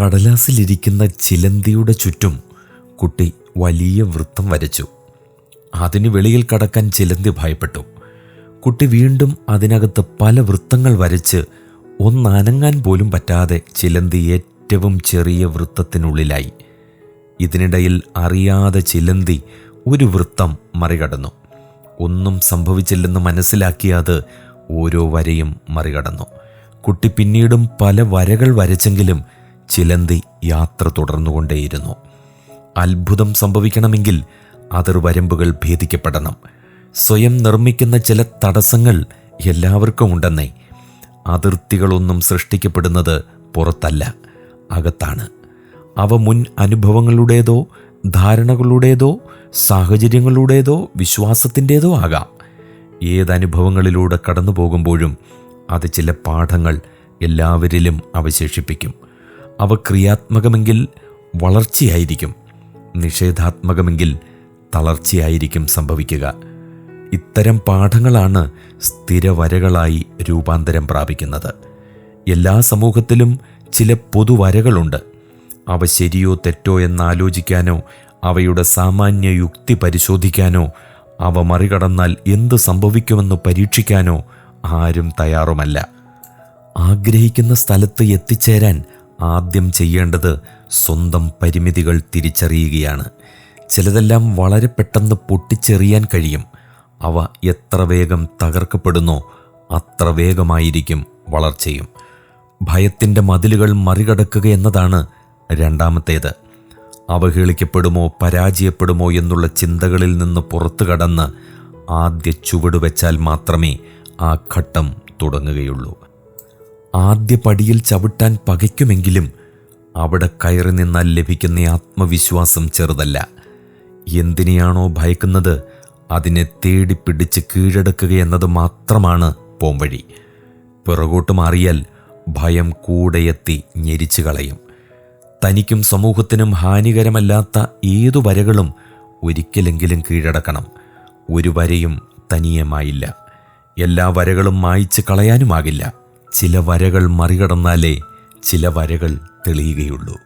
കടലാസിലിരിക്കുന്ന ചിലന്തിയുടെ ചുറ്റും കുട്ടി വലിയ വൃത്തം വരച്ചു. അതിന് വെളിയിൽ കടക്കാൻ ചിലന്തി ഭയപ്പെട്ടു. കുട്ടി വീണ്ടും അതിനകത്ത് പല വൃത്തങ്ങൾ വരച്ച് ഒന്നനങ്ങാൻ പോലും പറ്റാതെ ചിലന്തി ഏറ്റവും ചെറിയ വൃത്തത്തിനുള്ളിലായി. ഇതിനിടയിൽ അറിയാതെ ചിലന്തി ഒരു വൃത്തം മറികടന്നു. ഒന്നും സംഭവിച്ചില്ലെന്ന് മനസ്സിലാക്കിയ അത് ഓരോ വരയും മറികടന്നു. കുട്ടി പിന്നീടും പല വരകൾ വരച്ചെങ്കിലും ചിലന്തി യാത്ര തുടർന്നുകൊണ്ടേയിരുന്നു. അത്ഭുതം സംഭവിക്കണമെങ്കിൽ അതിർവരമ്പുകൾ ഭേദിക്കപ്പെടണം. സ്വയം നിർമ്മിക്കുന്ന ചില തടസ്സങ്ങൾ എല്ലാവർക്കും ഉണ്ടെന്നേ. അതിർത്തികളൊന്നും സൃഷ്ടിക്കപ്പെടുന്നത് പുറത്തല്ല, അകത്താണ്. അവ മുൻ അനുഭവങ്ങളുടേതോ ധാരണകളുടേതോ സാഹചര്യങ്ങളുടേതോ വിശ്വാസത്തിൻ്റേതോ ആകാം. ഏതനുഭവങ്ങളിലൂടെ കടന്നു പോകുമ്പോഴും അത് ചില പാഠങ്ങൾ എല്ലാവരിലും അവശേഷിപ്പിക്കും. അവ ക്രിയാത്മകമെങ്കിൽ വളർച്ചയായിരിക്കും, നിഷേധാത്മകമെങ്കിൽ തളർച്ചയായിരിക്കും സംഭവിക്കുക. ഇത്തരം പാഠങ്ങളാണ് സ്ഥിരവരകളായി രൂപാന്തരം പ്രാപിക്കുന്നത്. എല്ലാ സമൂഹത്തിലും ചില പൊതുവരകളുണ്ട്. അവ ശരിയോ തെറ്റോ എന്നാലോചിക്കാനോ അവയുടെ സാമാന്യ യുക്തി പരിശോധിക്കാനോ അവ മറികടന്നാൽ എന്ത് സംഭവിക്കുമെന്ന് പരീക്ഷിക്കാനോ ആരും തയ്യാറുമല്ല. ആഗ്രഹിക്കുന്ന സ്ഥലത്ത് എത്തിച്ചേരാൻ ആദ്യം ചെയ്യേണ്ടത് സ്വന്തം പരിമിതികൾ തിരിച്ചറിയുകയാണ്. ചിലതെല്ലാം വളരെ പെട്ടെന്ന് പൊട്ടിച്ചെറിയാൻ കഴിയും. അവ എത്ര വേഗം തകർക്കപ്പെടുന്നോ അത്ര വേഗമായിരിക്കും വളർച്ചയും. ഭയത്തിൻ്റെ മതിലുകൾ മറികടക്കുക എന്നതാണ് രണ്ടാമത്തേത്. അവഹേളിക്കപ്പെടുമോ പരാജയപ്പെടുമോ എന്നുള്ള ചിന്തകളിൽ നിന്ന് പുറത്തു കടന്ന് ആദ്യ ചുവട് വെച്ചാൽ മാത്രമേ ആ ഘട്ടം തുടങ്ങുകയുള്ളൂ. ആദ്യ പടിയിൽ ചവിട്ടാൻ പകയ്ക്കുമെങ്കിലും അവിടെ കയറി നിന്നാൽ ലഭിക്കുന്ന ആത്മവിശ്വാസം ചെറുതല്ല. എന്തിനെയാണോ ഭയക്കുന്നത് അതിനെ തേടി പിടിച്ച് കീഴടക്കുക എന്നത് മാത്രമാണ് പോംവഴി. പിറകോട്ട് മാറിയാൽ ഭയം കൂടെയെത്തി ഞെരിച്ചു കളയും. തനിക്കും സമൂഹത്തിനും ഹാനികരമല്ലാത്ത ഏതു വരകളും ഒരിക്കലെങ്കിലും കീഴടക്കണം. ഒരു വരയും തനിയമായില്ല. എല്ലാ വരകളും മായ്ച്ച് കളയാനുമാകില്ല. ചില വരകൾ മറികടന്നാലേ ചില വരകൾ തെളിയുകയുള്ളൂ.